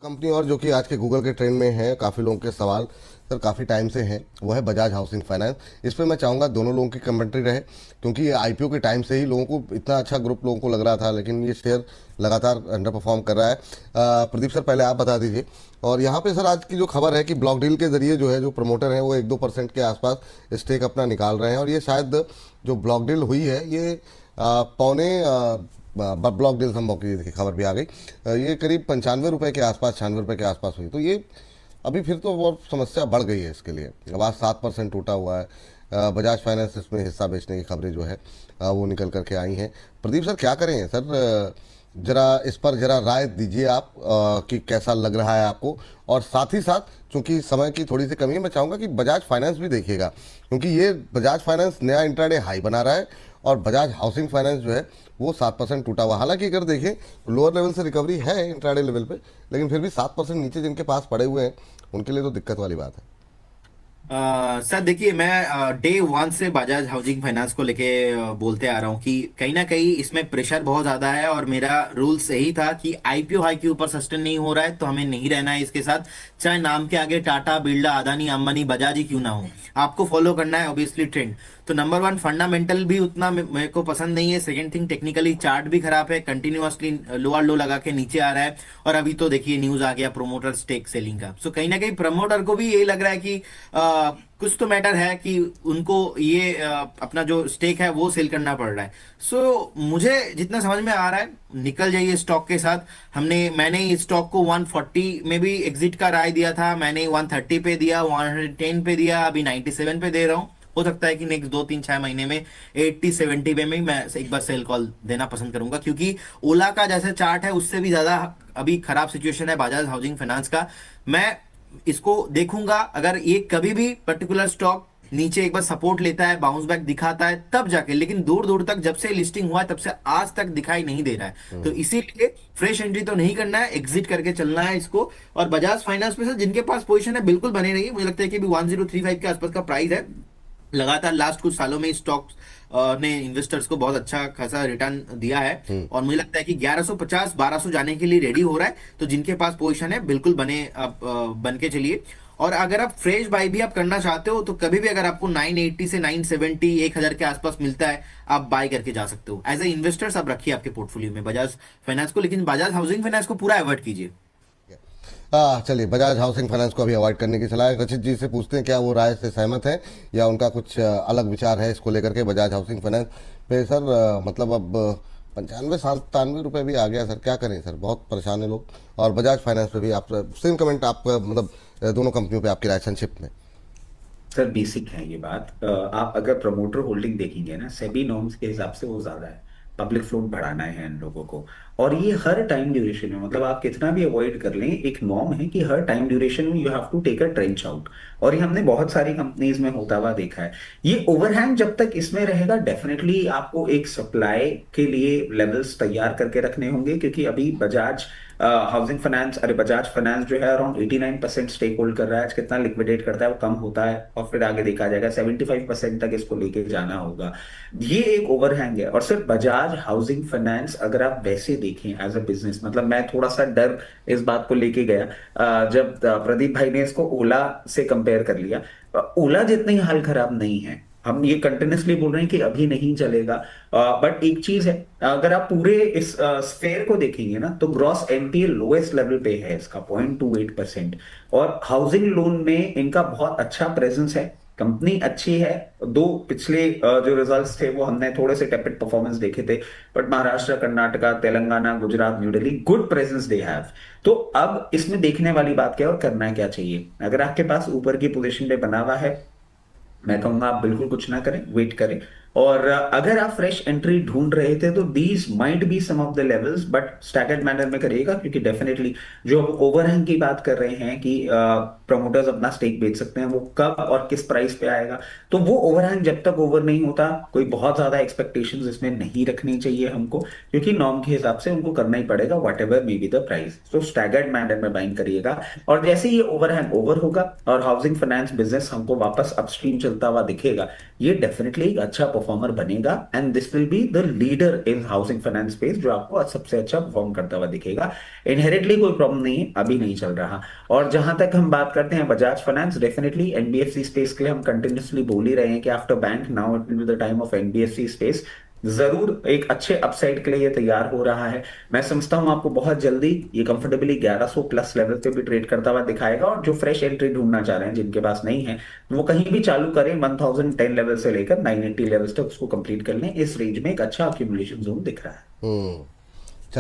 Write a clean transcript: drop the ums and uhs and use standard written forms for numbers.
Company और जो कि आज के गूगल के ट्रेंड में है, काफ़ी लोगों के सवाल सर काफ़ी टाइम से हैं, वो है बजाज हाउसिंग फाइनेंस। इस पे मैं चाहूँगा दोनों लोगों की कमेंट्री रहे, क्योंकि ये आईपीओ के टाइम से ही लोगों को इतना अच्छा ग्रुप लोगों को लग रहा था, लेकिन ये शेयर लगातार अंडर परफॉर्म कर रहा है। प्रदीप सर, पहले आप बता दीजिए। और यहाँ पे सर आज की जो खबर है कि ब्लॉक डील के जरिए जो है जो प्रमोटर हैं वो 1-2% के आसपास स्टेक अपना निकाल रहे हैं, और ये शायद जो ब्लॉक डील हुई है ये पौने ब्लॉक डील संभव की देखिए खबर भी आ गई। ये करीब 95 रुपये के आसपास, 96 रुपये के आसपास हुई। तो ये अभी फिर तो बहुत समस्या बढ़ गई है इसके लिए। अब आज 7% टूटा हुआ है। बजाज फाइनेंस इसमें हिस्सा बेचने की खबरें जो है वो निकल करके आई हैं। प्रदीप सर, क्या करें सर? जरा इस पर जरा राय दीजिए आप, कि कैसा लग रहा है आपको। और साथ ही साथ चूंकि समय की थोड़ी सी कमी है, मैं चाहूँगा कि बजाज फाइनेंस भी देखिएगा, क्योंकि ये बजाज फाइनेंस नया इंट्राडे हाई बना रहा है, और बजाज हाउसिंग फाइनेंस जो है वो 7% टूटा हुआ। हालांकि अगर देखें लोअर लेवल से रिकवरी है इंट्राडे लेवल पे, लेकिन फिर भी 7% नीचे जिनके पास पड़े हुए हैं उनके लिए तो दिक्कत वाली बात है। सर देखिए, मैं डे वन से बजाज हाउसिंग फाइनेंस को लेके बोलते आ रहा हूँ कि कहीं ना कहीं इसमें प्रेशर बहुत ज्यादा है। और मेरा रूल्स यही था कि आईपीओ हाई के ऊपर सस्टेन नहीं हो रहा है तो हमें नहीं रहना है इसके साथ। चाहे नाम के आगे टाटा, बिरला, अदानी, अंबानी, बजाज ही क्यों ना हो, आपको फॉलो करना है ऑब्वियसली ट्रेंड। तो नंबर वन, फंडामेंटल भी उतना मेरे को पसंद नहीं है। सेकंड थिंग, टेक्निकली चार्ट भी खराब है, कंटिन्यूअसली लोअर लो लगा के नीचे आ रहा है। और अभी तो देखिए न्यूज आ गया प्रोमोटर स्टेक सेलिंग का। सो कहीं ना कहीं प्रमोटर को भी यही लग रहा है कि कुछ तो मैटर है कि उनको ये अपना जो स्टेक है वो सेल करना पड़ रहा है। सो मुझे जितना समझ में आ रहा है, निकल जाइए स्टॉक के साथ। मैंने इस स्टॉक को 140 में भी एग्जिट का राय दिया था, मैंने 130 पे दिया, 110 पे दिया, अभी 97 पे दे रहा हूँ। हो सकता है कि नेक्स्ट 2-3-6 महीने में 80-70 पे में मैं एक बार सेल कॉल देना पसंद करूंगा, क्योंकि ओला का जैसा चार्ट है उससे भी ज्यादा अभी खराब सिचुएशन है बजाज हाउसिंग फाइनेंस का। मैं इसको देखूंगा, अगर ये कभी भी पर्टिकुलर स्टॉक नीचे एक बार सपोर्ट लेता है, बाउंस बैक दिखाता है तब जाके, लेकिन दूर दूर तक जब से लिस्टिंग हुआ है तब से आज तक दिखाई नहीं दे रहा है। तो इसीलिए फ्रेश एंट्री तो नहीं करना है, एग्जिट करके चलना है इसको। और बजाज फाइनेंस में से जिनके पास पोजीशन है बिल्कुल बने रहिए। मुझे लगता है कि भी 1035 के आसपास का प्राइस है। लगातार लास्ट कुछ सालों में स्टॉक ने इन्वेस्टर्स को बहुत अच्छा खासा रिटर्न दिया है। और मुझे लगता है कि 1150-1200 जाने के लिए रेडी हो रहा है। तो जिनके पास पोजीशन है बिल्कुल बन के चलिए। और अगर आप फ्रेश बाई भी आप करना चाहते हो तो कभी भी अगर आपको 980 से 970, 1000 के आसपास मिलता है, आप बाय करके जा सकते हो। एज ए इन्वेस्टर्स आप रखिए आपके पोर्टफोलियो में बजाज फाइनेंस को, लेकिन बजाज हाउसिंग फाइनेंस को पूरा अवॉइड कीजिए। चलिए, बजाज हाउसिंग फाइनेंस को अभी अवॉइड करने की सलाह है। रचित जी से पूछते हैं क्या वो राय से सहमत है, या उनका कुछ अलग विचार है इसको लेकर के बजाज हाउसिंग फाइनेंस पे। सर मतलब अब 95-97 रुपये भी आ गया सर, क्या करें सर? बहुत परेशान है लोग। और बजाज फाइनेंस पे भी आप सेम कमेंट, आप मतलब दोनों कंपनियों पे आपकी राय संक्षिप्त में। सर बेसिक है ये बात। आप अगर प्रमोटर होल्डिंग देखेंगे ना, सेबी नॉर्म्स के हिसाब से वो ज्यादा है। पब्लिक फ्लोट बढ़ाना है इन लोगों को। और ये हर टाइम ड्यूरेशन में, मतलब आप कितना भी अवॉइड कर लें, एक नॉर्म है कि हर टाइम ड्यूरेशन में you have to take a trench out. और ये हमने बहुत सारी कंपनीज में होता हुआ देखा है। ये ओवरहैंग जब तक इसमें रहेगा, डेफिनेटली आपको एक सप्लाई के लिए लेवल्स तैयार करके रखने होंगे, क्योंकि अभी बजाज हाउसिंग फाइनेंस, अरे बजाज फाइनेंस जो है अराउंड 89% स्टेक होल्ड कर रहा है। आज कितना लिक्विडेट करता है वो कम होता है, और फिर आगे देखा जाएगा 75% तक इसको लेके जाना होगा। ये एक ओवरहैंग है। और सिर्फ बजाज हाउसिंग फाइनेंस अगर आप वैसे देखें एज अ बिजनेस, मतलब मैं थोड़ा सा डर इस बात को लेके गया जब प्रदीप भाई ने इसको ओला से कंपेयर कर लिया। ओला जितनी हाल खराब नहीं है। हम ये कंटिन्यूसली बोल रहे हैं कि अभी नहीं चलेगा, बट एक चीज है, अगर आप पूरे इस स्फेयर को देखेंगे ना, तो ग्रॉस एनपीए लोएस्ट लेवल पे है इसका 0.28%। और हाउसिंग लोन में इनका बहुत अच्छा प्रेजेंस है, कंपनी अच्छी है। दो पिछले जो रिजल्ट्स थे वो हमने थोड़े से टेपिड परफॉर्मेंस देखे थे, but Maharashtra, Karnataka, Telangana, Gujarat, new Delhi good presence they have. तो अब इसमें देखने वाली बात क्या है और करना क्या चाहिए। अगर आपके पास ऊपर की पोजीशन पे बना हुआ है, मैं कहूंगा आप बिल्कुल कुछ ना करें, वेट करें। और अगर आप फ्रेश एंट्री ढूंढ रहे थे तो these might be some of the levels, but staggered manner में करिएगा, क्योंकि डेफिनेटली जो अब ओवरहैंग की बात कर रहे हैं कि प्रमोटर्स अपना स्टेक बेच सकते हैं, वो कब और किस प्राइस पे आएगा। तो वो ओवरहैंग जब तक ओवर नहीं होता, कोई बहुत ज्यादा एक्सपेक्टेशंस इसमें नहीं रखनी चाहिए हमको, क्योंकि नॉर्म के हिसाब से उनको करना ही पड़ेगा what ever may be the price. तो स्टैगर्ड मैनर में बाइंग करिएगा। और जैसे ये ओवरहैंग ओवर होगा और हाउसिंग फाइनेंस बिजनेस हमको वापस अपस्ट्रीम चलता हुआ दिखेगा, ये डेफिनेटली एक अच्छा परफॉर्मर बनेगा and this will be the leader in housing finance space, जो आपको सबसे अच्छा परफॉर्म करता हुआ दिखेगा। इनहेरिटली कोई प्रॉब्लम नहीं है, अभी नहीं चल रहा। और जहां तक हम बात करते हैं Bajaj finance, definitely NBFC space के लिए हम कंटिन्यूसली बोल ही रहे हैं कि after bank now it will be the time of NBFC space. जरूर एक अच्छे अपसाइड के लिए ये तैयार हो रहा है। मैं समझता हूं आपको बहुत जल्दी ये कंफर्टेबली 1100 प्लस लेवल पे भी ट्रेड करता हुआ दिखाएगा, और जो फ्रेश एंट्री ढूंढना चाह रहे हैं जिनके पास नहीं है, वो कहीं भी चालू करें 1010 लेवल से लेकर 980 लेवल्स तक उसको कंप्लीट कर लें। इस रेंज में एक अच्छा अक्यूमुलेशन जोन दिख रहा है।